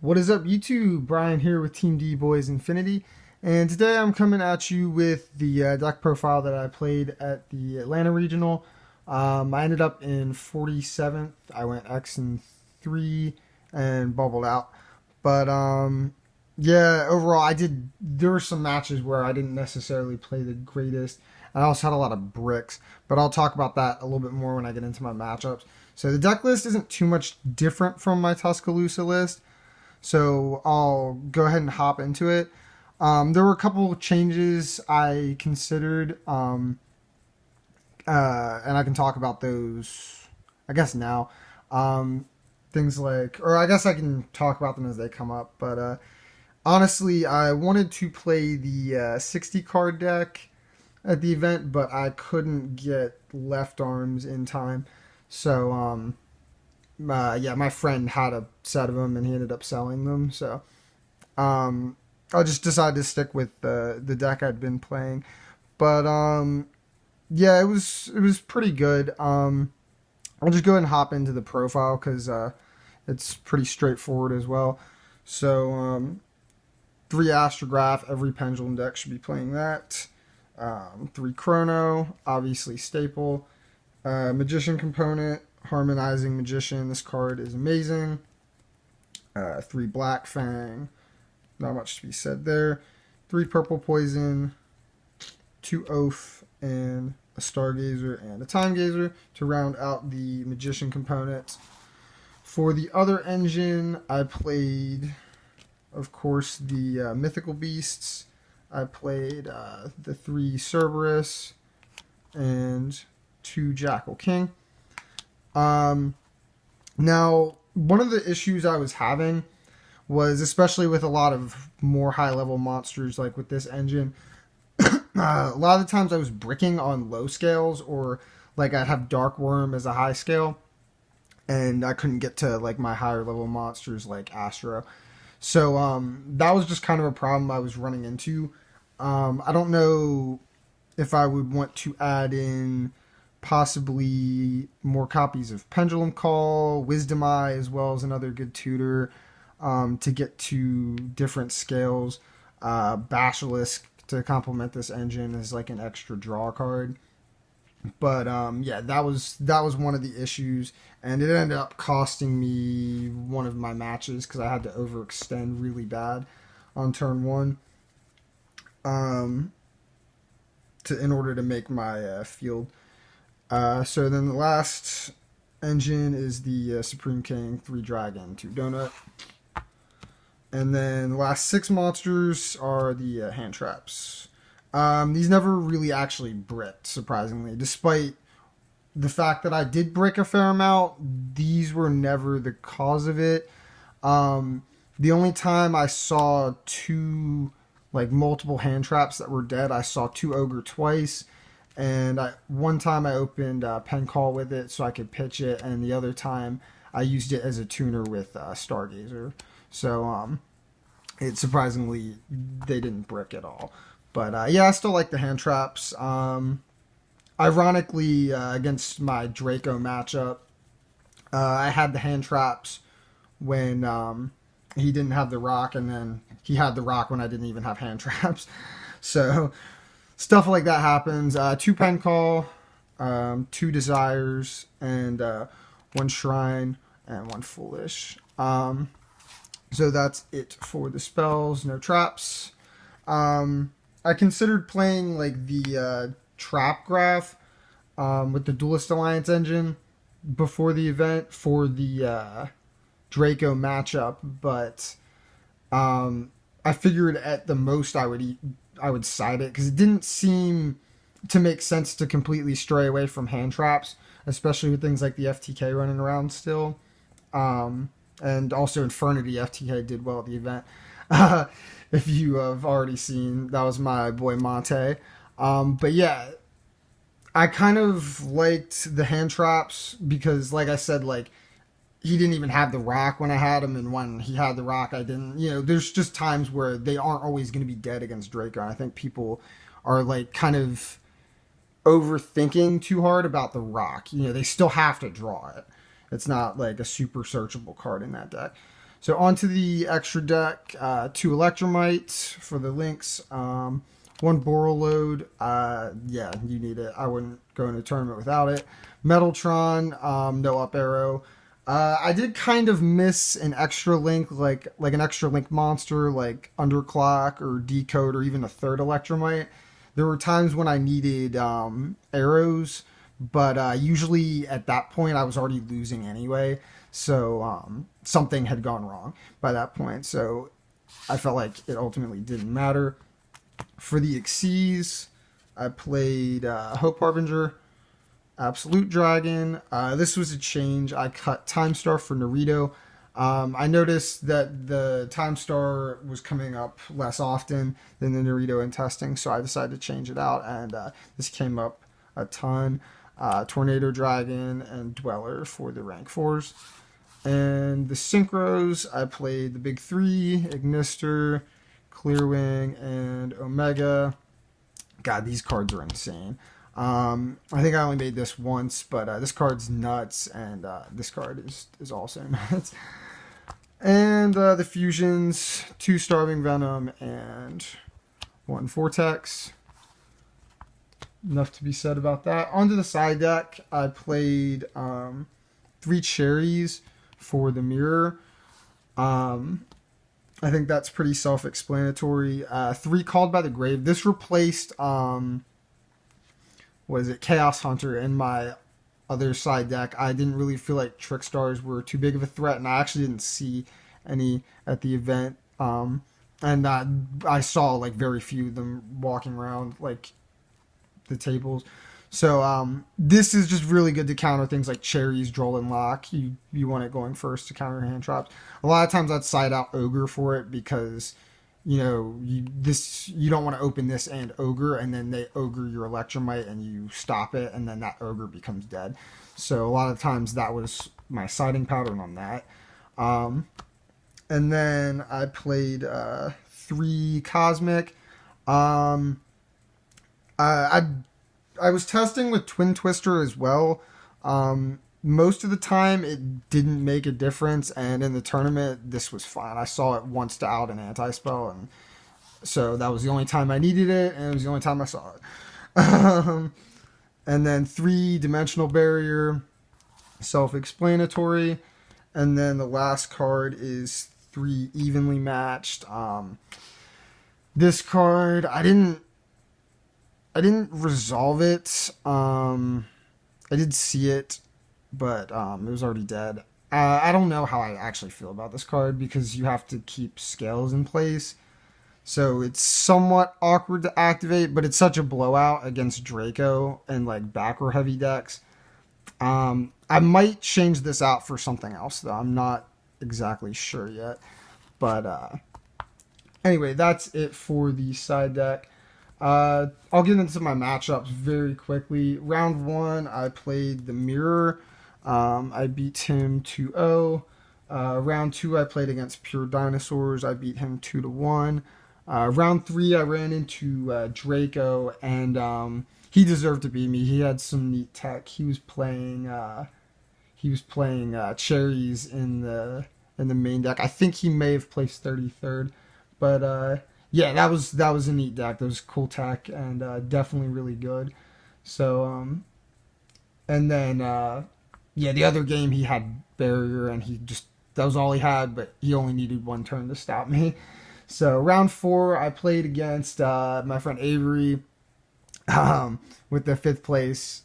What is up, YouTube? Brian here with Team D-Boyz Infinity, and today I'm coming at you with the deck profile that I played at the Atlanta Regional. I ended up in 47th. I went X and 3 and bubbled out. But yeah, overall, there were some matches where I didn't necessarily play the greatest. I also had a lot of bricks, but I'll talk about that a little bit more when I get into my matchups. So the deck list isn't too much different from my Tuscaloosa list. So I'll go ahead and hop into it. There were a couple of changes I considered, and I can talk about those, I guess, now. Things like, or I guess I can talk about them as they come up. But honestly, I wanted to play the 60 card deck at the event, but I couldn't get left arms in time. So yeah, my friend had a set of them and he ended up selling them. So I just decided to stick with the deck I'd been playing. But yeah, it was pretty good. I'll just go ahead and hop into the profile because it's pretty straightforward as well. So 3 Astrograph, every Pendulum deck should be playing that. 3 Chrono, obviously staple. Magician component, Harmonizing Magician. This card is amazing. 3 Black Fang. Not much to be said there. 3 Purple Poison. 2 Oath. And a Stargazer and a Time Gazer to round out the Magician component. For the other engine, I played, of course, the Mythical Beasts. I played the 3 Cerberus and 2 Jackal King. Now, one of the issues I was having was, especially with a lot of more high-level monsters, like with this engine, a lot of the times I was bricking on low scales, or like I'd have Dark Worm as a high scale, and I couldn't get to like my higher level monsters like Astro. So that was just kind of a problem I was running into. I don't know if I would want to add in possibly more copies of Pendulum Call, Wisdom Eye, as well as another good tutor to get to different scales. Basilisk to complement this engine is like an extra draw card. But yeah, that was one of the issues, and it ended up costing me one of my matches because I had to overextend really bad on turn 1 in order to make my field. So then the last engine is the Supreme King, 3 Dragon, 2 Donut. And then the last 6 monsters are the hand traps. These never really actually bricked, surprisingly. Despite the fact that I did brick a fair amount, these were never the cause of it. The only time I saw 2, like, multiple hand traps that were dead, I saw 2 Ogre twice. And one time I opened Pen Call with it so I could pitch it, and the other time I used it as a tuner with Stargazer. So it surprisingly they didn't brick at all. But yeah, I still like the hand traps. Ironically, against my Draco matchup, I had the hand traps when he didn't have the rock, and then he had the rock when I didn't even have hand traps. So stuff like that happens. 2 Pen Call, 2 Desires, and 1 Shrine, and 1 Foolish. So that's it for the spells. No traps. I considered playing like the Trap Graph with the Duelist Alliance engine before the event for the Draco matchup, but I figured at the most I would side it because it didn't seem to make sense to completely stray away from hand traps, especially with things like the FTK running around still. And also Infernity FTK did well at the event. If you have already seen, that was my boy Monte. But yeah, I kind of liked the hand traps because, like I said, like he didn't even have the rock when I had him, and when he had the rock, I didn't. You know, there's just times where they aren't always going to be dead against Draco. And I think people are like kind of overthinking too hard about the rock. You know, they still have to draw it. It's not like a super searchable card in that deck. So onto the extra deck, 2 Electromites for the links, 1 Borreload. Yeah, you need it. I wouldn't go in a tournament without it. Metaltron, no up arrow. I did kind of miss an extra link, like an extra link monster, like Underclock or Decode, or even a 3rd Electromite. There were times when I needed arrows, but usually at that point I was already losing anyway. So something had gone wrong by that point. So I felt like it ultimately didn't matter. For the Xyz, I played Hope Harbinger, Absolute Dragon. This was a change. I cut Time Star for Naruto. I noticed that the Time Star was coming up less often than the Naruto in testing, so I decided to change it out, and this came up a ton. Tornado Dragon and Dweller for the rank 4s. And the Synchros, I played the big 3, Ignister, Clearwing, and Omega. God, these cards are insane. I think I only made this once, but this card's nuts, and this card is also nuts. And the fusions, 2 Starving Venom and 1 Vortex. Enough to be said about that. Onto the side deck, I played 3 Cherries for the Mirror. I think that's pretty self-explanatory. 3 Called by the Grave. This replaced Chaos Hunter in my other side deck. I didn't really feel like Trick Stars were too big of a threat, and I actually didn't see any at the event. And I saw like very few of them walking around like the tables. So this is just really good to counter things like Cherries, Droll, and Lock. You want it going first to counter hand traps. A lot of times I'd side out Ogre for it because you don't want to open this and Ogre, and then they Ogre your Electromite and you stop it, and then that Ogre becomes dead. So a lot of times that was my siding pattern on that. And then I played 3 Cosmic. I was testing with Twin Twister as well. Most of the time it didn't make a difference, and in the tournament this was fine. I saw it once to out an anti-spell, and so that was the only time I needed it, and it was the only time I saw it. And then 3 Dimensional Barrier, self-explanatory. And then the last card is 3 Evenly Matched. This card, I didn't resolve it. I did see it, but it was already dead. I don't know how I actually feel about this card because you have to keep scales in place. So it's somewhat awkward to activate, but it's such a blowout against Draco and like back row heavy decks. I might change this out for something else though. I'm not exactly sure yet. But anyway, that's it for the side deck. I'll get into my matchups very quickly. Round 1, I played the Mirror. I beat him 2-0. Round 2, I played against Pure Dinosaurs. I beat him 2-1. Round 3, I ran into Draco, and he deserved to beat me. He had some neat tech. He was playing Cherries in the main deck. I think he may have placed 33rd, but yeah, that was a neat deck. That was cool tech and definitely really good. So and then the other game he had Barrier, and that was all he had, but he only needed 1 turn to stop me. So round 4, I played against my friend Avery with the 5th place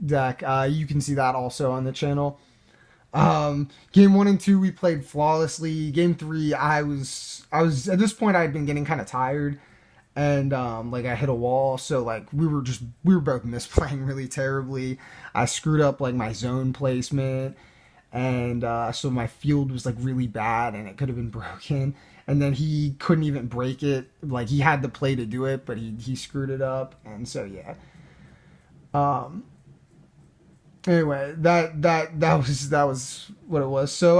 deck. You can see that also on the channel. Game 1 and 2 we played flawlessly. Game 3 I was at this point I had been getting kind of tired, and like I hit a wall, so like we were both misplaying really terribly. I screwed up like my zone placement, and so my field was like really bad and it could have been broken, and then he couldn't even break it. Like he had the play to do it, but he screwed it up, and so yeah. Anyway, that was what it was. So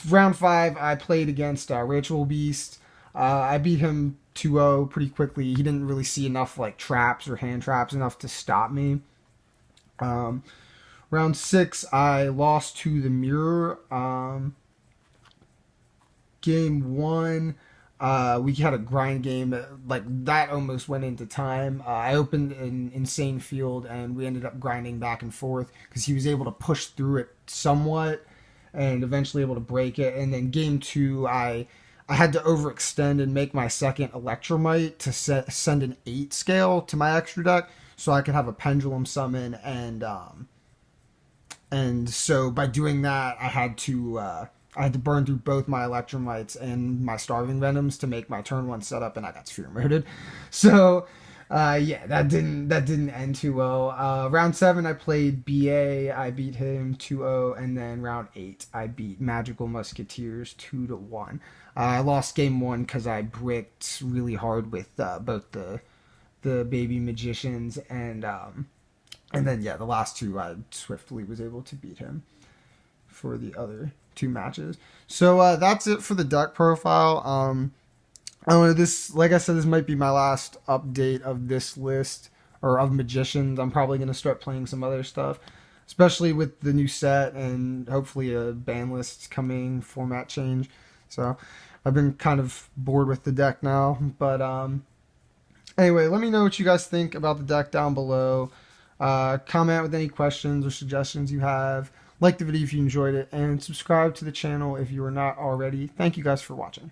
round 5, I played against Ritual Beast. I beat him 2-0 pretty quickly. He didn't really see enough like traps or hand traps enough to stop me. Round 6, I lost to the Mirror. game one, we had a grind game like that almost went into time. I opened an insane field and we ended up grinding back and forth because he was able to push through it somewhat and eventually able to break it. And then game two, I had to overextend and make my second Electromite to send an 8 scale to my extra deck so I could have a pendulum summon. And so by doing that, I had to burn through both my Electromites and my Starving Venoms to make my turn one setup, and I got Sphere Murdered. So yeah, that didn't end too well. Round 7, I played BA. I beat him 2-0, and then round 8, I beat Magical Musketeers 2-1. I lost game 1 because I bricked really hard with both the baby magicians and then yeah, the last 2 I swiftly was able to beat him for the other 2 matches. So that's it for the deck profile. I don't know, this, like I said, this might be my last update of this list or of magicians. I'm probably gonna start playing some other stuff, especially with the new set and hopefully a ban list coming, format change. So I've been kind of bored with the deck now, but anyway, let me know what you guys think about the deck down below. Comment with any questions or suggestions you have. Like the video if you enjoyed it, and subscribe to the channel if you are not already. Thank you guys for watching.